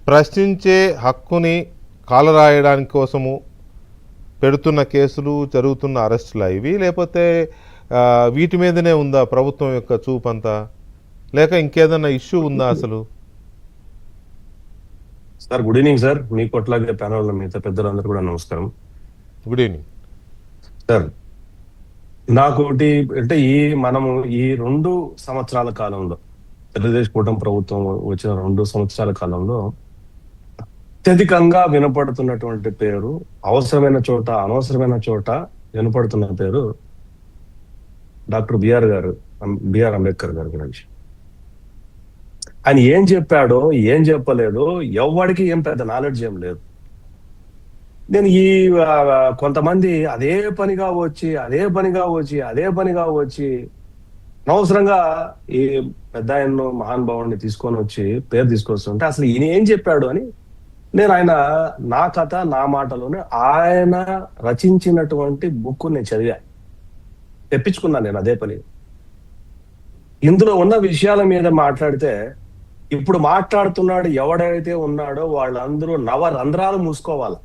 ప్రశ్నించే హక్కుని కాలరాయడానికి కోసము పెడుతున్న కేసులు, జరుగుతున్న అరెస్టులు ఇవి, లేకపోతే వీటి మీదనే ఉందా ప్రభుత్వం యొక్క చూపంతా, లేక ఇంకేదన్నా ఇష్యూ ఉందా అసలు? సార్ గుడ్ ఈవినింగ్ సార్, మీకు అట్లాగే ప్యానల్ మిగతా పెద్దలందరూ కూడా నమస్కారం. గుడ్ ఈవినింగ్ సార్, నాకోటి అంటే మనము ఈ 2 సంవత్సరాల కాలంలో, తెలుగుదేశం కూటమి ప్రభుత్వం వచ్చిన 2 సంవత్సరాల కాలంలో అత్యధికంగా వినపడుతున్నటువంటి పేరు, అవసరమైన చోట అనవసరమైన చోట వినపడుతున్న పేరు డాక్టర్ బిఆర్ అంబేద్కర్ గారి గురించి. ఆయన ఏం చెప్పాడో ఏం చెప్పలేదో ఎవరికి ఏం పెద్ద నాలెడ్జ్ ఏం లేదు. నేను కొంతమంది అదే పనిగా వచ్చి అనవసరంగా ఈ పెద్ద ఆయన్ను మహానుభావుడిని తీసుకొని వచ్చి పేరు తీసుకొస్తుంటే అసలు ఈయన ఏం చెప్పాడు అని నేను నా కథ నా మాటలోనే ఆయన రచించినటువంటి బుక్ నేను చదివా, తెప్పించుకున్నాను నేను అదే పని. ఇందులో ఉన్న విషయాల మీద మాట్లాడితే, ఇప్పుడు మాట్లాడుతున్నాడు ఎవడైతే ఉన్నాడో వాళ్ళందరూ నవరంధ్రాలు మూసుకోవాలి.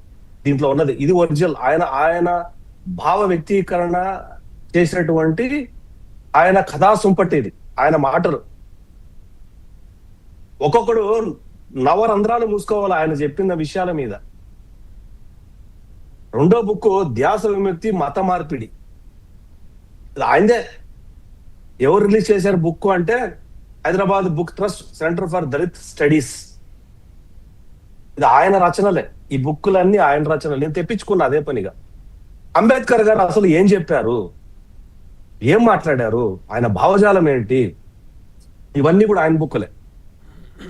దీంట్లో ఉన్నది ఇది ఒరిజినల్, ఆయన భావ వ్యక్తీకరణ చేసినటువంటి ఆయన కథా సుంపటి, ఇది ఆయన మాటలు. ఒక్కొక్కడు నవరంధ్రాలు మూసుకోవాలి ఆయన చెప్పిన విషయాల మీద. 2వ బుక్ ధ్యాస విముక్తి మత మార్పిడి, ఆయనదే. ఎవరు రిలీజ్ చేశారు బుక్ అంటే Hyderabad book trust centre for Dalit studies. ఇది ఆయన రచనలే, ఈ బుక్కులన్నీ ఆయన రచనలు. నేను తెప్పించుకున్నా అదే పనిగా. అంబేద్కర్ గారు అసలు ఏం చెప్పారు, ఏం మాట్లాడారు, ఆయన భావజాలం ఏంటి, ఇవన్నీ కూడా ఆయన బుక్కులే.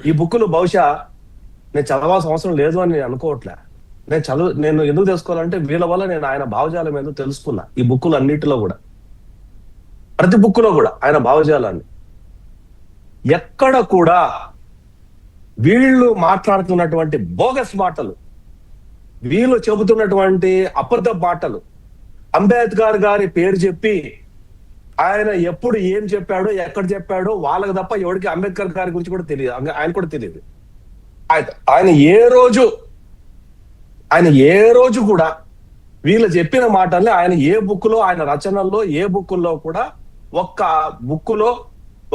ఈ బుక్కులు బహుశా నేను చదవాల్సిన అవసరం లేదు అని నేను అనుకోవట్లే. నేను ఎందుకు తెలుసుకోవాలంటే వీళ్ళ వల్ల నేను ఆయన భావజాలం ఏదో తెలుసుకున్నా. ఈ బుక్కులు అన్నిటిలో కూడా, ప్రతి బుక్కులో కూడా ఆయన భావజాలాన్ని ఎక్కడ కూడా వీళ్ళు మాట్లాడుతున్నటువంటి బోగస్ మాటలు, వీళ్ళు చెబుతున్నటువంటి అబద్ధ మాటలు, అంబేద్కర్ గారి పేరు చెప్పి ఆయన ఎప్పుడు ఏం చెప్పాడో ఎక్కడ చెప్పాడో వాళ్ళకి తప్ప ఎవరికి అంబేద్కర్ గారి గురించి కూడా తెలియదు, ఆయన కూడా తెలియదు. ఆయన ఏ రోజు కూడా వీళ్ళు చెప్పిన మాటల్ని ఆయన ఏ బుక్లో, ఆయన రచనల్లో ఏ బుక్కుల్లో కూడా ఒక్క బుక్కులో,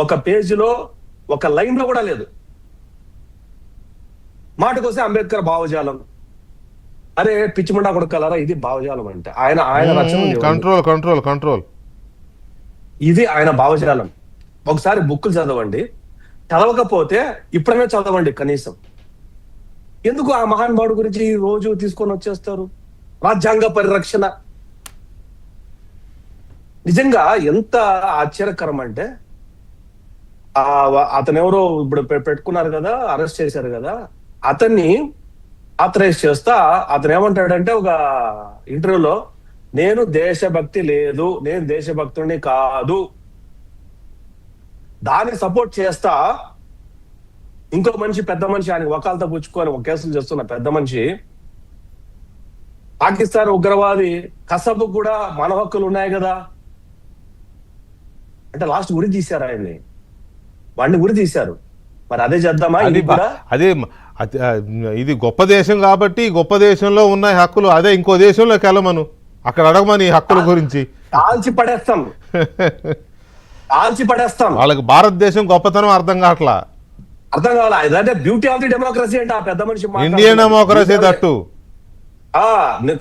ఒక పేజీలో, ఒక లైన్ లో కూడా లేదు. మాటకొస్తే అంబేద్కర్ భావజాలం, అరే పిచ్చిమండా కొడుకలారా, ఇది భావజాలం అంటే ఆయన రచన. కంట్రోల్ ఇది ఆయన భావజాలం. ఒకసారి బుక్కులు చదవండి, చదవకపోతే ఇప్పుడైనా చదవండి కనీసం. ఎందుకు ఆ మహానుభావుడు గురించి రోజు తీసుకొని వచ్చేస్తారు? రాజ్యాంగ పరిరక్షణ నిజంగా ఎంత ఆశ్చర్యకరం అంటే, అతను ఎవరో ఇప్పుడు పెట్టుకున్నారు కదా, అరెస్ట్ చేశారు కదా, అతన్ని ఆథరైజ్ చేస్తా అతను ఏమంటాడంటే ఒక ఇంటర్వ్యూలో, నేను దేశభక్తి లేదు, నేను దేశభక్తుడిని కాదు, దాన్ని సపోర్ట్ చేస్తా ఇంకో మనిషి, పెద్ద మనిషి, ఆయనకి వకాలతో పుచ్చుకొని ఒక కేసులు చేస్తున్న పెద్ద మనిషి, పాకిస్తాన్ ఉగ్రవాది కసబ్ కూడా మన హక్కులు ఉన్నాయి కదా అంటే లాస్ట్ ఉరి తీశారు ఆయన్ని, వాడిని ఉరి తీశారు. మరి అదే చేద్దామా? అదే ఇది గొప్ప దేశం కాబట్టి గొప్ప దేశంలో ఉన్న హక్కులు అదే ఇంకో దేశంలోకి వెళ్ళమను, అక్కడ అడగమని హక్కుల గురించి. కాల్చి పడేస్తాం వాళ్ళకి భారతదేశం గొప్పతనం అర్థం కావట్లా, అర్థం కావాలా? అదే బ్యూటీ ఆఫ్ ది డెమోక్రసీ అంటే ఆ పెద్ద మనిషి ఇండియన్ డెమోక్రసీ తట్టు.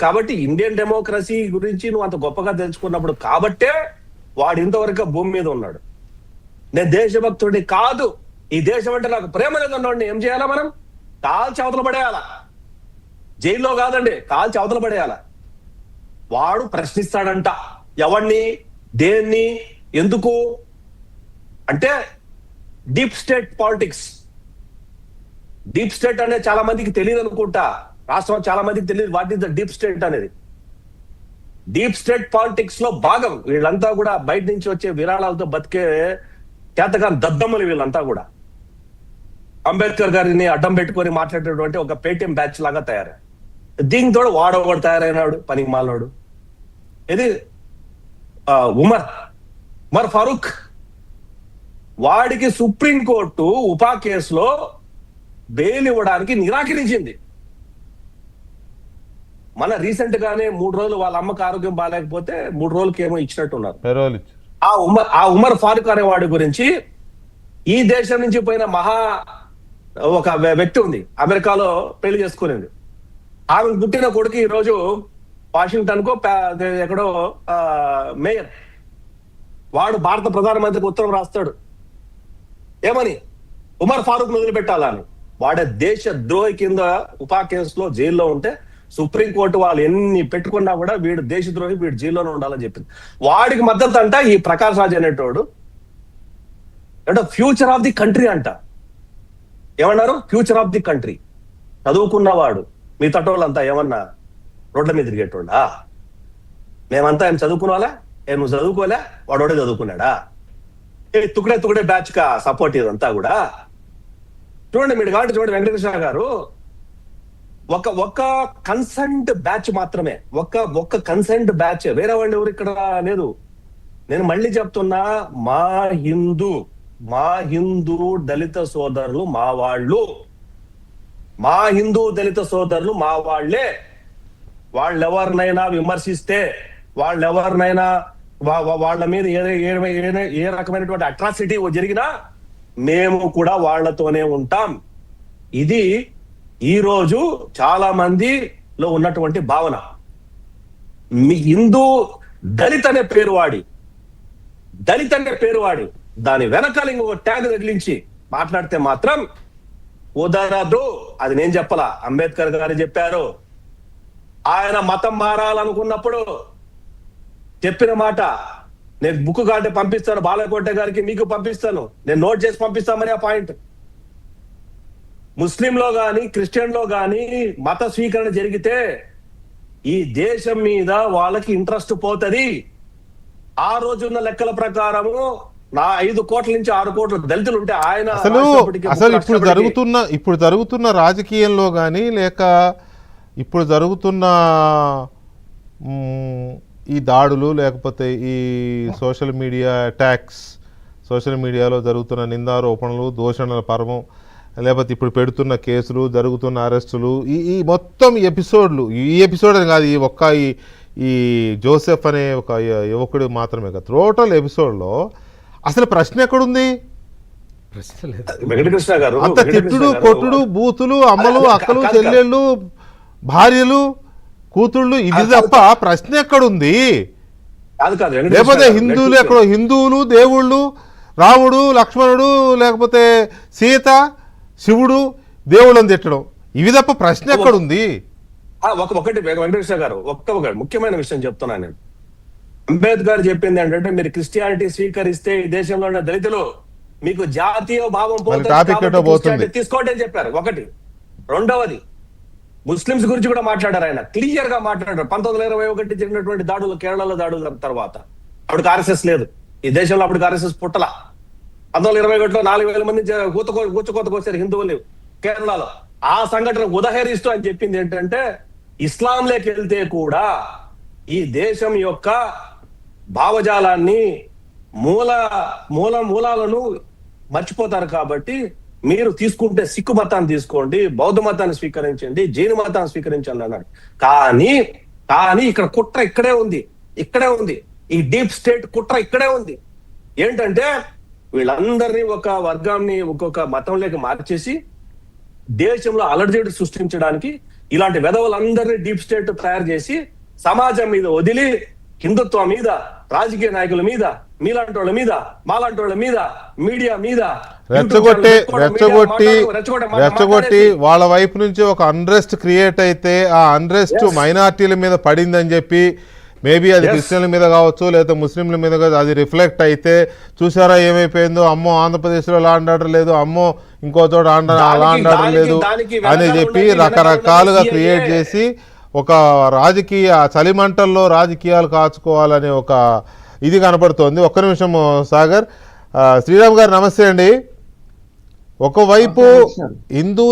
కాబట్టి ఇండియన్ డెమోక్రసీ గురించి నువ్వు అంత గొప్పగా తెలుసుకున్నప్పుడు కాబట్టే వాడు ఇంతవరకు భూమి మీద ఉన్నాడు. నేను దేశభక్తుడిని కాదు, ఈ దేశం అంటే నాకు ప్రేమ లేదన్నాడు. ఏం చేయాలా మనం? కాల్చి అవతల పడేయాలా, జైల్లో కాదండి, కాల్చి అవతల పడేయాలా. వాడు ప్రశ్నిస్తాడంట, ఎవరిని, దేన్ని, ఎందుకు అంటే deep state politics. Deep state అనేది చాలా మందికి తెలియదు అనుకుంటా, రాష్ట్రం చాలా మందికి తెలియదు what is the deep state అనేది. డీప్ స్టేట్ పాలిటిక్స్ లో భాగం వీళ్ళంతా కూడా, బయట నుంచి వచ్చే విరాళాలతో బతికే చేతగాని దద్దమ్మలు వీళ్ళంతా కూడా. అంబేద్కర్ గారిని అడ్డం పెట్టుకొని మాట్లాడేటువంటి ఒక పేటిఎం బ్యాచ్ లాగా తయారయ్యారు. దీంతో వాడొకడు తయారైనాడు, పనికి మాలినాడు. ఇది ఉమర్ ఫారూక్, వాడికి సుప్రీంకోర్టు ఉపా కేసులో బెయిల్ ఇవ్వడానికి నిరాకరించింది. మన రీసెంట్ గానే 3 రోజులు వాళ్ళ అమ్మకి ఆరోగ్యం బాగాలేకపోతే 3 రోజులకి ఏమో ఇచ్చినట్టున్నారు. పెరోల్ ఇచ్చారు. ఆ ఉమర్ ఫారూక్ అనే వాడి గురించి ఈ దేశం నుంచి పోయిన ఒక వ్యక్తి ఉంది, అమెరికాలో పెళ్లి చేసుకునేది. ఆమె పుట్టిన కొడుకు ఈ రోజు వాషింగ్టన్ కో ఎక్కడో మేయర్. వాడు భారత ప్రధానమంత్రికి ఉత్తరం రాస్తాడు ఏమని, ఉమర్ ఫారూక్ వదిలిపెట్టాలని. వాడే దేశ ద్రోహి కింద ఉపా కేసులో జైల్లో ఉంటే సుప్రీంకోర్టు వాళ్ళు ఎన్ని పెట్టుకున్నా కూడా వీడు దేశద్రోహి, వీడు జైల్లోనే ఉండాలని చెప్పింది. వాడికి మద్దతు అంట ఈ ప్రకాష్ రాజ్ అనేటోడు. అంటే ఫ్యూచర్ ఆఫ్ ది కంట్రీ అంట. ఏమన్నారు? Future of the country. చదువుకున్నవాడు. మీ తటోళ్ళంతా ఏమన్నా రోడ్ల మీద తిరిగేటోడా? మేమంతా ఏం చదువుకున్నావాలా? నువ్వు చదువుకోలే, వాడోడే చదువుకున్నాడా? తుకుడే బ్యాచ్ కా సపోర్ట్ ఇదంతా కూడా. చూడండి మీరు కాబట్టి చూడండి వెంకటకృష్ణ గారు, ఒక కన్సెంట్ బ్యాచ్ మాత్రమే, ఒక్క కన్సెంట్ బ్యాచ్. వేరే వాళ్ళు ఎవరు ఇక్కడ లేదు. నేను మళ్ళీ చెప్తున్నా, మా హిందూ దళిత సోదరులు మా వాళ్ళు, మా హిందూ దళిత సోదరులు మా వాళ్లే. వాళ్ళెవరినైనా విమర్శిస్తే, వాళ్ళెవరినైనా వాళ్ళ మీద ఏ రకమైనటువంటి అట్రాసిటీ జరిగినా మేము కూడా వాళ్లతోనే ఉంటాం. ఇది ఈ రోజు చాలా మందిలో ఉన్నటువంటి భావన. మీ హిందూ దళిత్ అనే పేరు వాడి దాని వెనకాల ఇంకొక ట్యాగ్ తగిలించి మాట్లాడితే మాత్రం కుదరదు. అది నేను చెప్పలా, అంబేద్కర్ గారు చెప్పారు. ఆయన మతం మారాలనుకున్నప్పుడు చెప్పిన మాట. నేను బుక్ కాంటే పంపిస్తాను, బాలకోట గారికి మీకు పంపిస్తాను, నేను నోట్ చేసి పంపిస్తామని ఆ పాయింట్. ముస్లింలో గాని క్రిస్టియన్ లో గాని మత స్వీకరణ జరిగితే ఈ దేశం మీద వాళ్ళకి ఇంట్రెస్ట్ పోతది. ఆ రోజున్న లెక్కల ప్రకారము 5 కోట్ల నుంచి 6 కోట్ల దళితులు ఉంటే ఆయన అసలు ఇప్పుడు జరుగుతున్న రాజకీయంలో గాని లేక ఇప్పుడు జరుగుతున్న ఈ దాడులు, లేకపోతే ఈ సోషల్ మీడియా అటాక్స్, సోషల్ మీడియాలో జరుగుతున్న నిందారోపణలు, దూషణల పర్వం, లేకపోతే ఇప్పుడు పెడుతున్న కేసులు, జరుగుతున్న అరెస్టులు, ఈ మొత్తం ఎపిసోడ్ అని కాదు, ఈ జోసెఫ్ అనే ఒక యువకుడు మాత్రమే కాదు, టోటల్ ఎపిసోడ్లో అసలు ప్రశ్న ఎక్కడుంది? వెంకటకృష్ణ గారు, అంత తిట్టుడు, కొట్టుడు, బూతులు, అమ్మలు, అక్కలు, చెల్లెళ్ళు, భార్యలు, కూతుళ్ళు, ఇది తప్ప ప్రశ్న ఎక్కడుంది? లేకపోతే హిందువులు దేవుళ్ళు, రాముడు, లక్ష్మణుడు, లేకపోతే సీత, శివుడు, దేవుళ్ళని తిట్టడం, ఇవి తప్ప ప్రశ్న ఎక్కడుంది? ఒకటి వెంకటకృష్ణ గారు, ఒక ముఖ్యమైన విషయం చెప్తున్నాను నేను. అంబేద్కర్ చెప్పింది ఏంటంటే, మీరు క్రిస్టియానిటీ స్వీకరిస్తే ఈ దేశంలో ఉన్న దళితులు మీకు జాతీయ భావం పోతుంది, తీసుకోండి అని చెప్పారు. ఒకటి. రెండవది, ముస్లింస్ గురించి కూడా మాట్లాడారు. ఆయన క్లియర్ గా మాట్లాడారు. 1921 జరిగినటువంటి దాడులు, కేరళలో దాడుల తర్వాత అప్పటికి ఆర్ఎస్ఎస్ లేదు ఈ దేశంలో. అప్పటికి ఆర్ఎస్ఎస్ పుట్టల. 1921లో 4,000 మంది కూర్చుకోతకొచ్చారు హిందువులు కేరళలో. ఆ సంఘటన ఉదహరిస్తూ అని చెప్పింది ఏంటంటే, ఇస్లాంలోకి వెళ్తే కూడా ఈ దేశం యొక్క భావజాలాన్ని, మూలాలను మర్చిపోతారు. కాబట్టి మీరు తీసుకుంటే సిక్కు మతాన్ని తీసుకోండి, బౌద్ధ మతాన్ని స్వీకరించండి, జైన మతాన్ని స్వీకరించండి అన్నాడు. కానీ ఇక్కడ కుట్ర ఇక్కడే ఉంది. ఈ డీప్ స్టేట్ కుట్ర ఇక్కడే ఉంది. ఏంటంటే వీళ్ళందరినీ ఒక వర్గాన్ని ఒక్కొక్క మతంలోకి మార్చేసి దేశంలో అలర్జీని సృష్టించడానికి ఇలాంటి వెధవలందరినీ డీప్ స్టేట్ తయారు చేసి సమాజం మీద వదిలి, హిందుత్వం మీద, రాజకీయ నాయకుల మీద, మీలాంటి వాళ్ళ మీద, మాలాంటి వాళ్ళ మీద, మీడియా మీద రెచ్చగొట్టి వాళ్ళ వైపు నుంచి ఒక అన్రెస్ట్ క్రియేట్ అయితే ఆ అన్రెస్ట్ మైనార్టీల మీద పడిందని చెప్పి, మేబీ అది క్రిస్టియన్ల మీద కావచ్చు, లేదా ముస్లింల మీద కావచ్చు, అది రిఫ్లెక్ట్ అయితే చూసారా ఏమైపోయిందో, అమ్మో ఆంధ్రప్రదేశ్లో లా అండ్ ఆర్డర్ లేదు, అమ్మో ఇంకో చోట లా అండ్ ఆర్డర్ లేదు అని చెప్పి రకరకాలుగా క్రియేట్ చేసి ఒక రాజకీయ చలిమంటల్లో రాజకీయాలు కాచుకోవాలనే ఒక ఇది కనపడుతోంది. ఒక్క నిమిషం సాగర్. శ్రీరామ్ గారు నమస్తే అండి. ఒకవైపు హిందూ